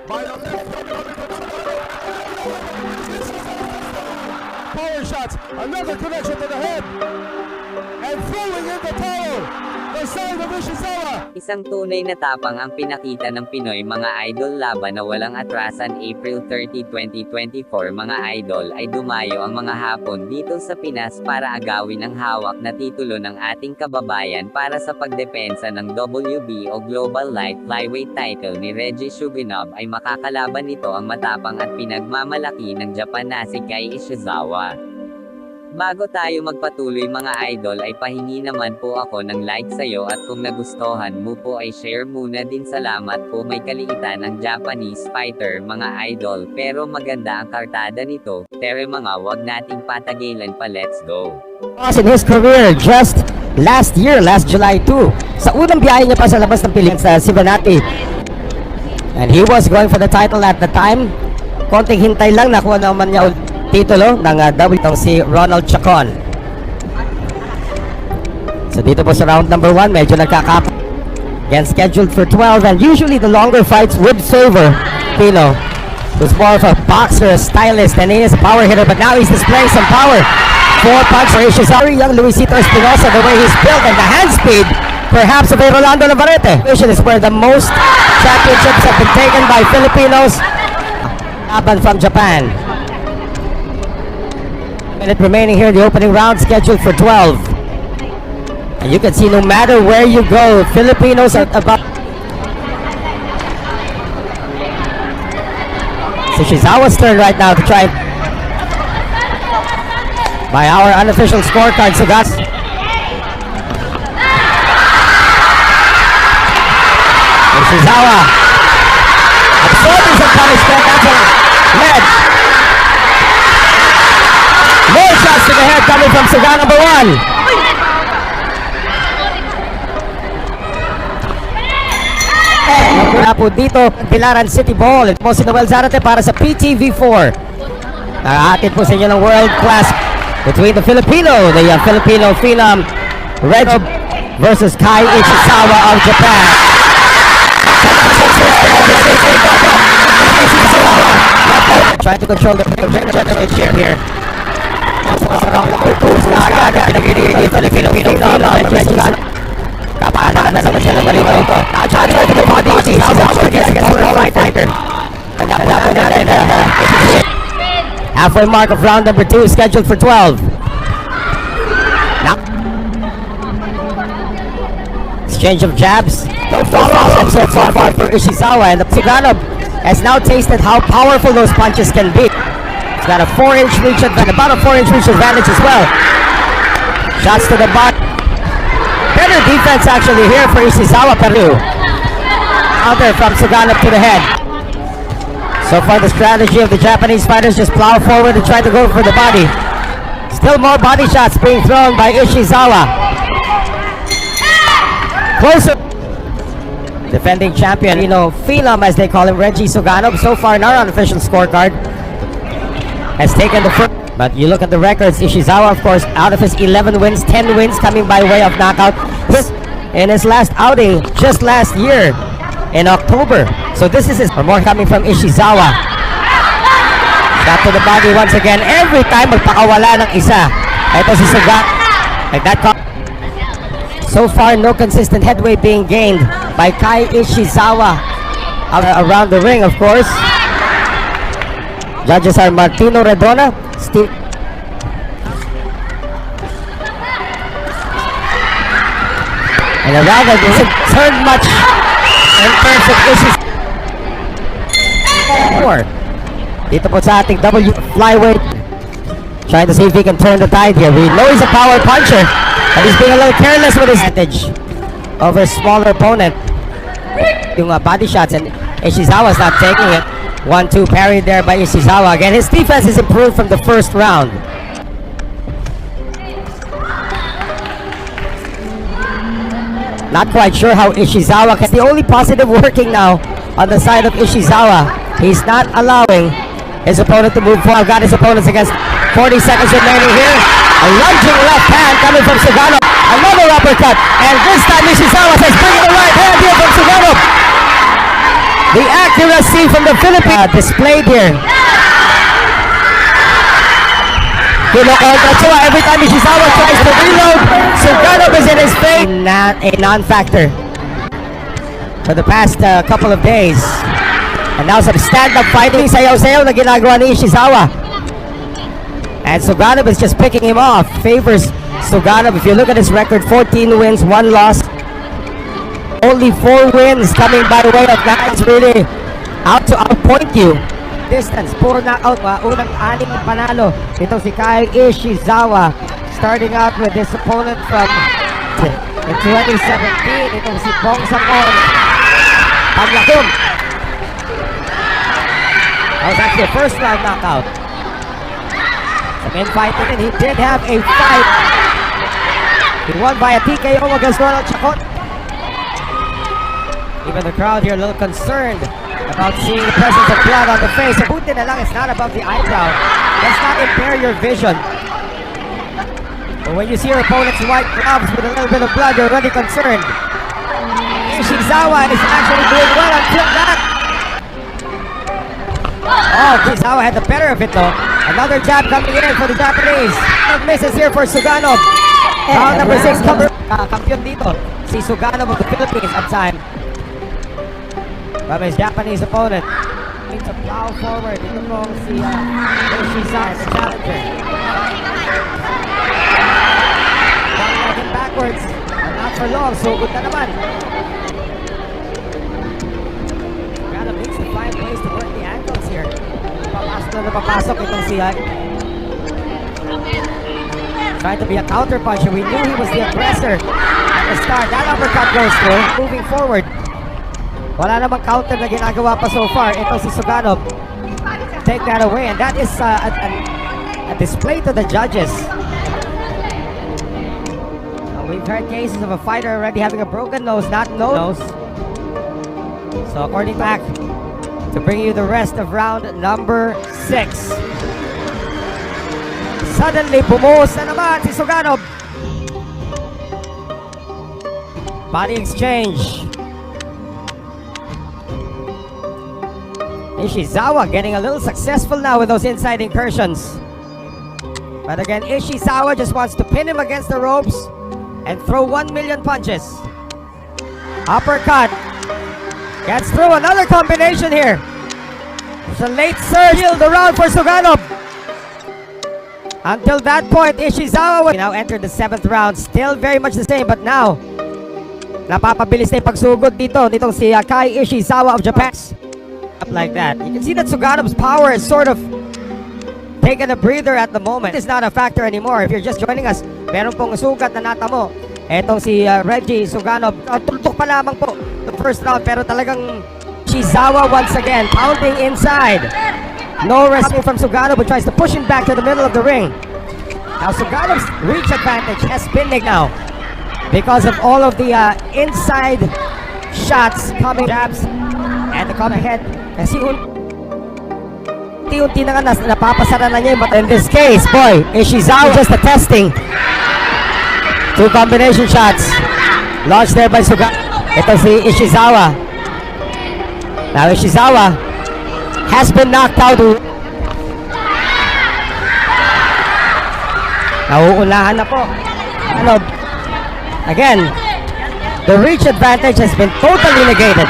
by the left. Power shots, another connection to the head, and throwing in the towel. The side of Ishizawa. Isang tunay na tapang ang pinakita ng Pinoy mga idol laban na walang atrasan. April 30, 2024. Mga idol, ay dumayo ang mga Hapon dito sa Pinas para agawin ang hawak na titulo ng ating kababayan para sa pagdepensa ng WBO Global Light Flyweight title ni Reggie Suginov. Ay makakalaban nito ang matapang at pinagmamalaki ng Japan na si Kai Ishizawa. Bago tayo magpatuloy mga idol ay pahingi naman po ako ng like sa'yo at kung nagustuhan mo po ay share muna din. Salamat po. May kaliitan ang Japanese fighter mga idol pero maganda ang kartada nito. Pero mga wag nating patagilan pa, let's go. In his career just last year, last July 2, sa unang biyahe niya pa sa labas ng Pilipinas sa Cincinnati. And he was going for the title at the time. Konting hintay lang, nakuha naman niya titulo ng itong si Ronald Chacon. So dito po sa round number 1, medyo nagkakap. Again, scheduled for 12, and usually the longer fights would favor Pino, who's more of a boxer, a stylist, and he is a power hitter, but now he's displaying some power. 4 punch for Ishizawa. Young Luisito Espinosa, the way he's built, and the hand speed, perhaps of a Rolando Navarrete. This is where the most championships have been taken by Filipinos. Laban from Japan. Minute remaining here in the opening round, scheduled for 12. And you can see no matter where you go, Filipinos are about. It's Ishizawa's turn right now to try. By our unofficial scorecard, so that's Ishizawa absorbing some punishment. That's a ledge. More shots to the head coming from cigar number 1. Mula po dito, Pilaran City Ball. Ito po si Noel Zarate para sa PTV4. Nakahatid po sa inyo ng world class between the Filipino phenom Reggie versus Kai Ishizawa of Japan. Trying to control the championship here. Halfway mark of round number 2 scheduled for 12. Now, exchange of jabs. So far for Ishizawa, and the Suganov has now tasted how powerful those punches can be. He's got a 4-inch reach advantage, about a 4-inch reach advantage as well. Shots to the body. Better defense actually here for Ishizawa, Peru. Counter from Suganov to the head. So far the strategy of the Japanese fighters, just plow forward and try to go for the body. Still more body shots being thrown by Ishizawa. Closer. Defending champion, phenom as they call him, Reggie Suganov, so far in our unofficial scorecard, has taken the first. But you look at the records, Ishizawa, of course, out of his 11 wins, 10 wins coming by way of knockout. In his last outing, just last year, in October. So this is for more coming from Ishizawa. Shot to the body once again. Every time magpakawala ng isa. Ito si Suganov. Like that. So far, no consistent headway being gained by Kai Ishizawa around the ring, of course. Judges are Martino Redona, Steve. And around that doesn't turn much in terms of Ishizawa. Dito po sa ating W flyweight. Trying to see if he can turn the tide here. We know he's a power puncher, but he's being a little careless with his advantage over a smaller opponent. Yung body shots, and Ishizawa's not taking it. 1-2 parried there by Ishizawa. Again, his defense is improved from the first round. Not quite sure how Ishizawa can. The only positive working now on the side of Ishizawa. He's not allowing his opponent to move forward. Got his opponents against 40 seconds remaining here. A lunging left hand coming from Suganov. Another uppercut. And this time Ishizawa says, bring the right hand here from Suganov. The accuracy from the Philippines displayed here. Kinokontra every time Ishizawa tries to reload. Suganov is in his face. Not a non-factor for the past couple of days. And now some stand-up fighting. Sayaw-sayaw na ginagawa ni Ishizawa. And Suganov is just picking him off. Favors Suganov. If you look at his record, 14 wins, 1 loss. Only 4 wins coming by way of that. It's really out to outpoint you. Distance, puro knockout. Unang 6 panalo. Ito si Kyle Ishizawa. Starting out with this opponent from in 2017. Itong si Bong Sapon. Paglakom. That was actually a first round knockout. Some infighting, and he did have a fight. He won by a TKO against Ronald Chacon. Even the crowd here a little concerned about seeing the presence of blood on the face. Buti na lang, it's not above the eyebrow. Does not impair your vision. But when you see your opponent's white gloves with a little bit of blood, you're already concerned. Ishizawa is actually doing well until that. Oh, Ishizawa had the better of it though. Another jab coming in for the Japanese. Misses here for Suganov. Round number 6, kampiyon dito. Si Suganov of the Philippines at time. From his Japanese opponent. Needs to plow forward. Ito pong si Ishizawa, the challenger. One leg backwards. And not for long. Sugod na naman. Suganov needs to find ways to work the ankles here. Napapasok itong si trying to be a counter puncher. We knew he was the aggressor at the start. That uppercut goes through. Moving forward. Wala namang counter na ginagawa pa so far. Ito si Suganov. Take that away. And that is a display to the judges. We've heard cases of a fighter already having a broken nose, not nose. So according back to bring you the rest of round number 6. Suddenly, bumuhos na naman si Suganov. Body exchange. Ishizawa getting a little successful now with those inside incursions. But again, Ishizawa just wants to pin him against the ropes and throw 1 million punches. Uppercut. Gets through another combination here. It's a late surge. Yield the round for Suganov. Until that point, Ishizawa now entered the 7th round. Still very much the same, but now napapabilis na yung pagsugod dito. Ditong si Kai Ishizawa of Japan. Up like that. You can see that Suganov's power is sort of taking a breather at the moment. It's not a factor anymore. If you're just joining us, meron pong sugat na natamo. Etong si Reggie Suganov. Tultok pa lamang po the first round, pero talagang Ishizawa once again pounding inside. No rest from Suganov, who tries to push him back to the middle of the ring. Now Suganov's reach advantage has been now because of all of the inside shots coming, jabs, and the come ahead. Kasi unti-unti na nga napapasara na niya yung mata. In this case, boy, Ishizawa just a testing. 2 combination shots launched there by Suganov. Ito si Ishizawa. Now Ishizawa has been knocked out. Nauunahan na po. Ano? Again, the reach advantage has been totally negated.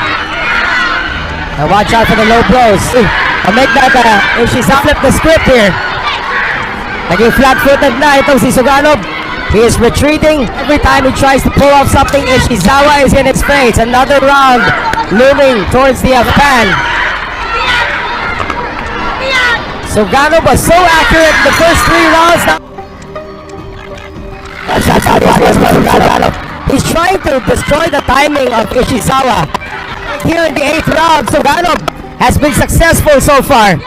Now watch out for the low blows. I'll make that Ishizawa flip the script here. Naging flat-footed na itong si Suganov. He is retreating. Every time he tries to pull off something, Ishizawa is in his face. Another round looming towards the pan. Suganov was so accurate in the first 3 rounds. He's trying to destroy the timing of Ishizawa. Here in the 8th round, Suganov has been successful so far.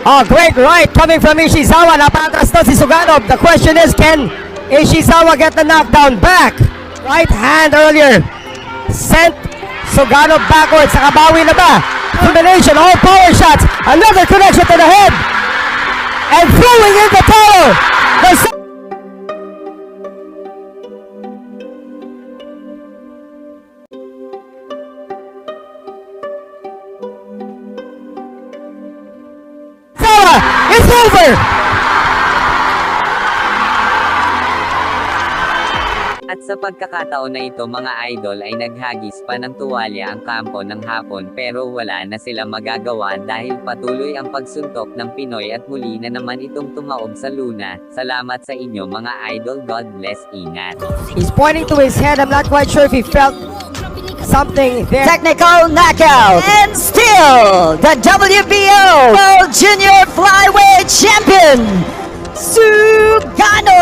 Oh, great right coming from Ishizawa. Napatras na si Suganov. The question is, can Ishizawa get the knockdown back? Right hand earlier sent Suganov backwards. Nakabawi na ba? Combination, all power shots. Another connection to the head. And throwing in the towel. The It's over! At sa pagkakataon na ito mga idol ay naghagis pa ng tuwalya ang kampo ng Hapon pero wala na sila magagawa dahil patuloy ang pagsuntok ng Pinoy at muli na naman itong tumaob sa Luna. Salamat sa inyo mga idol, God bless, ingat. He's pointing to his head. I'm not quite sure if he felt something there. Technical knockout. And still, the WBO World Junior Flyweight Champion, Sugano.